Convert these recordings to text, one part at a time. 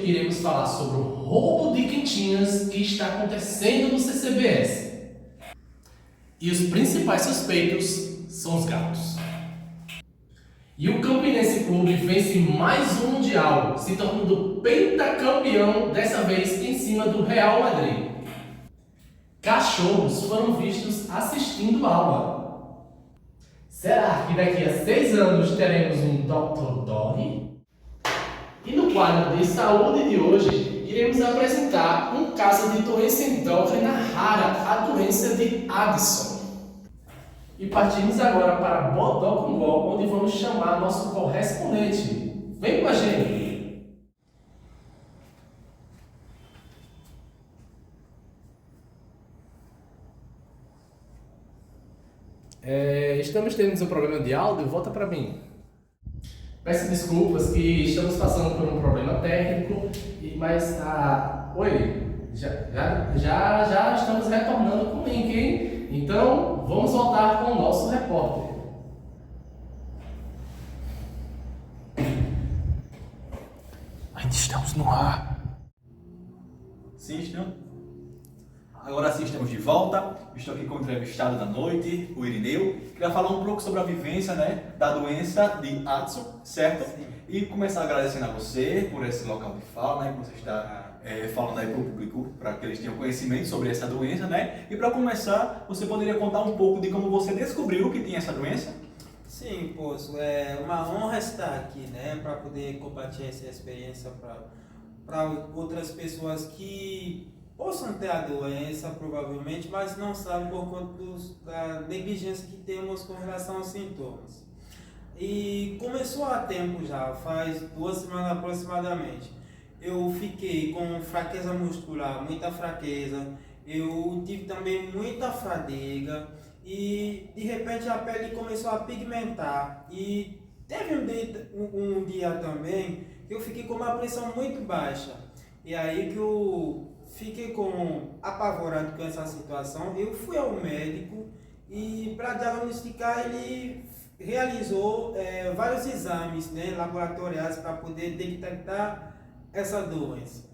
iremos falar sobre o roubo de quentinhas que está acontecendo no CCBS. E os principais suspeitos são os gatos. E o Campinense Clube vence mais um Mundial, se tornando pentacampeão, dessa vez em cima do Real Madrid. Cachorros foram vistos assistindo aula. Será que daqui a 6 anos teremos um Dr. Dolly? E no quadro de saúde de hoje, iremos apresentar um caso de doença endócrina rara, a doença de Addison. E partimos agora para Bodó com Gol, onde vamos chamar nosso correspondente. Vem com a gente! Estamos tendo um problema de áudio, volta para mim. Peço desculpas que estamos passando por um problema técnico, mas já estamos retornando com o link, hein? Então vamos voltar com o nosso repórter. Ainda estamos no ar. Sim, estamos. Agora sim estamos de volta. Estou aqui com o entrevistado da noite, o Irineu, que vai falar um pouco sobre a vivência, da doença de Addison, certo? Sim. E começar agradecendo a você por esse local de fala, que você está falando aí para o público, para que eles tenham conhecimento sobre essa doença, E para começar, você poderia contar um pouco de como você descobriu que tinha essa doença? Sim, Poço, é uma honra estar aqui, para poder compartilhar essa experiência para outras pessoas que possam ter a doença, provavelmente, mas não sabem por conta da negligência que temos com relação aos sintomas. E começou há tempo já, faz 2 semanas aproximadamente. Eu fiquei com fraqueza muscular, muita fraqueza. Eu tive também muita fadiga e de repente a pele começou a pigmentar. E teve um dia também que eu fiquei com uma pressão muito baixa. E aí que eu fiquei apavorado com essa situação. Eu fui ao médico e para diagnosticar ele realizou vários exames laboratoriais para poder detectar essa doença.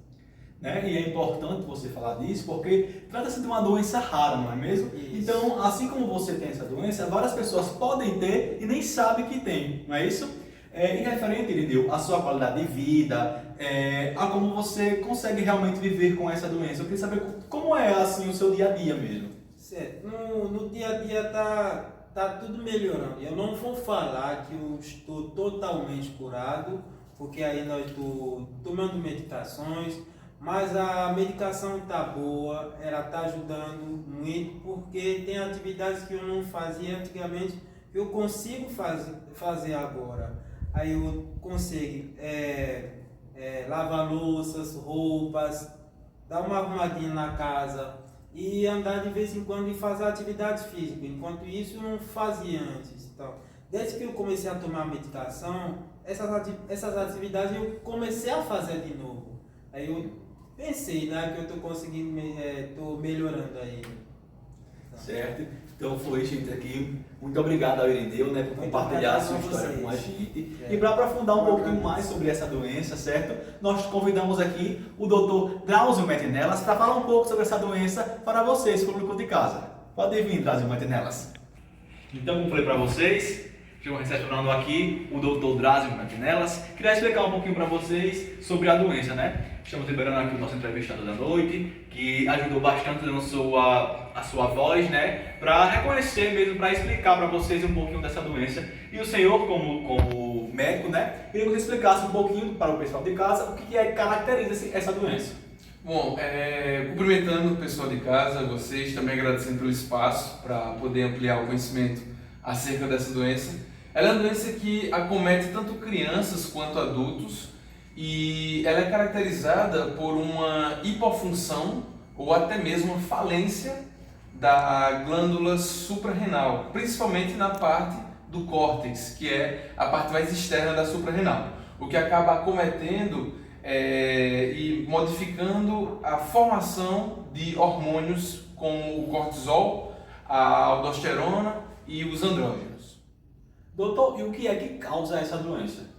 E é importante você falar disso porque trata-se de uma doença rara, não é mesmo? Isso. Então, assim como você tem essa doença, várias pessoas podem ter e nem sabem que tem, não é isso? E referente, Irineu, à sua qualidade de vida, a como você consegue realmente viver com essa doença. Eu queria saber como é assim o seu dia a dia mesmo. Certo. No dia a dia tá tudo melhorando. Eu não vou falar que eu estou totalmente curado, porque aí nós estou tomando medicações, mas a medicação tá boa, ela tá ajudando muito, porque tem atividades que eu não fazia antigamente, que eu consigo fazer agora. Aí eu consigo lavar louças, roupas, dar uma arrumadinha na casa e andar de vez em quando e fazer atividade física. Enquanto isso eu não fazia antes. Então, desde que eu comecei a tomar medicação, essas atividades eu comecei a fazer de novo. Aí eu pensei que eu estou conseguindo, estou melhorando aí. Então. Certo. Então foi, gente, aqui. Muito obrigado ao Irineu, por compartilhar a sua história com a gente. E para aprofundar um pouquinho mais sobre essa doença, certo? Nós convidamos aqui o Dr. Drauzio Metinelas para falar um pouco sobre essa doença para vocês, público de casa. Pode vir, Drauzio Metinelas. Então, como falei para vocês, estou recepcionando aqui o Dr. Drauzio Metinelas. Queria explicar um pouquinho para vocês sobre a doença, Estamos liberando aqui o nosso entrevistado da noite, que ajudou bastante dando a sua voz, para reconhecer mesmo, para explicar para vocês um pouquinho dessa doença. E o senhor, como médico, queria que você explicasse um pouquinho para o pessoal de casa o que caracteriza essa doença. Bom, cumprimentando o pessoal de casa, vocês também agradecendo pelo espaço para poder ampliar o conhecimento acerca dessa doença. Ela é uma doença que acomete tanto crianças quanto adultos e ela é caracterizada por uma hipofunção ou até mesmo uma falência da glândula suprarrenal, principalmente na parte do córtex, que é a parte mais externa da suprarrenal, o que acaba acometendo e modificando a formação de hormônios como o cortisol, a aldosterona e os andrógenos. Doutor, e o que é que causa essa doença?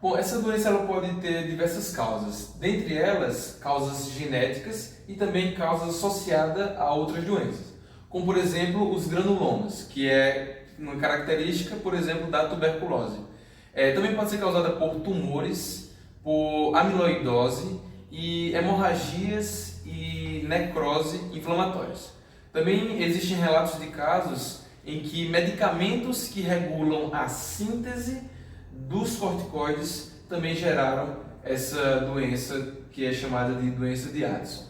Bom, essa doença ela pode ter diversas causas, dentre elas causas genéticas e também causas associadas a outras doenças, como por exemplo os granulomas, que é uma característica, por exemplo, da tuberculose. Também pode ser causada por tumores, por amiloidose e hemorragias e necrose inflamatórias. Também existem relatos de casos em que medicamentos que regulam a síntese dos corticoides também geraram essa doença que é chamada de doença de Addison.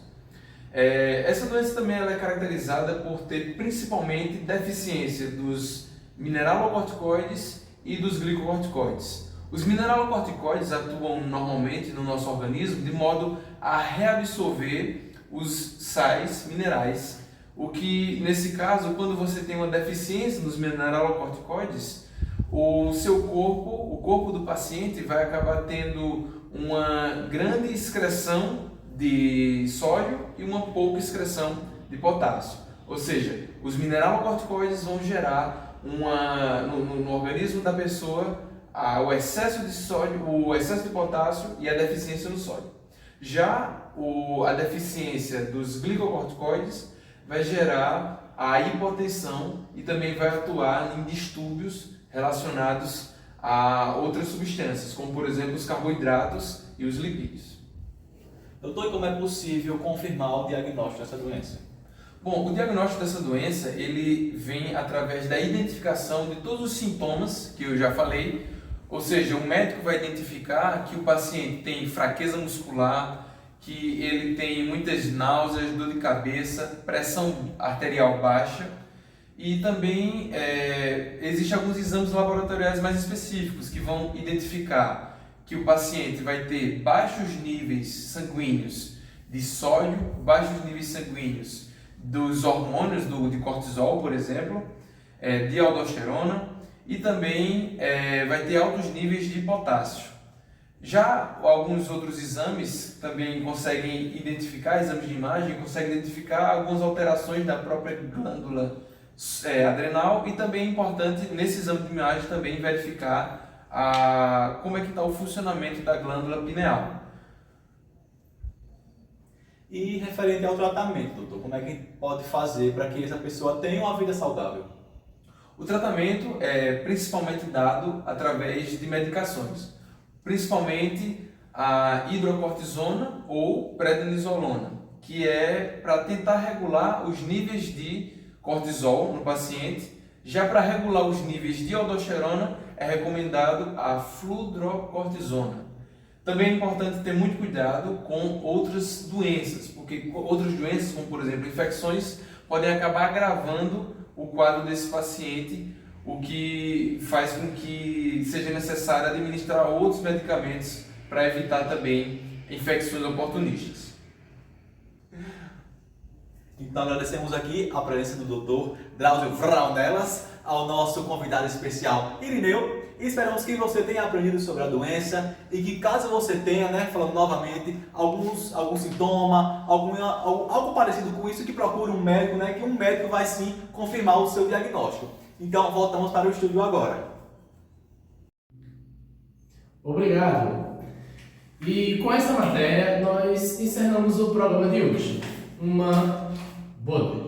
Essa doença também ela é caracterizada por ter principalmente deficiência dos mineralocorticoides e dos glicocorticoides. Os mineralocorticoides atuam normalmente no nosso organismo de modo a reabsorver os sais minerais, o que nesse caso, quando você tem uma deficiência nos mineralocorticoides, o seu corpo, o corpo do paciente vai acabar tendo uma grande excreção de sódio e uma pouca excreção de potássio. Ou seja, os mineralocorticoides vão gerar no organismo da pessoa o excesso de sódio, o excesso de potássio e a deficiência no sódio. Já a deficiência dos glicocorticoides vai gerar a hipotensão e também vai atuar em distúrbios relacionados a outras substâncias, como por exemplo os carboidratos e os lipídios. Doutor, e como é possível confirmar o diagnóstico dessa doença? Bom, o diagnóstico dessa doença ele vem através da identificação de todos os sintomas que eu já falei, ou seja, o médico vai identificar que o paciente tem fraqueza muscular, que ele tem muitas náuseas, dor de cabeça, pressão arterial baixa e também existem alguns exames laboratoriais mais específicos que vão identificar que o paciente vai ter baixos níveis sanguíneos de sódio, baixos níveis sanguíneos dos hormônios de cortisol, por exemplo, de aldosterona e também vai ter altos níveis de potássio. Já alguns outros exames também conseguem identificar, exames de imagem, conseguem identificar algumas alterações da própria glândula adrenal e também é importante nesse exame de imagem também verificar como é que está o funcionamento da glândula pineal. E referente ao tratamento, doutor, como é que pode fazer para que essa pessoa tenha uma vida saudável? O tratamento é principalmente dado através de medicações, principalmente a hidrocortisona ou prednisolona, que é para tentar regular os níveis de cortisol no paciente. Já para regular os níveis de aldosterona é recomendado a fludrocortisona. Também é importante ter muito cuidado com outras doenças, porque outras doenças, como por exemplo infecções, podem acabar agravando o quadro desse paciente, o que faz com que seja necessário administrar outros medicamentos para evitar também infecções oportunistas. Então agradecemos aqui a presença do Dr. Drauzio Vraunelas, ao nosso convidado especial Irineu, e esperamos que você tenha aprendido sobre a doença e que caso você tenha, falando novamente, algum sintoma, algo parecido com isso, que procure um médico, que um médico vai sim confirmar o seu diagnóstico. Então voltamos para o estúdio agora. Obrigado. E com essa matéria nós encerramos o programa de hoje. Uma boa noite.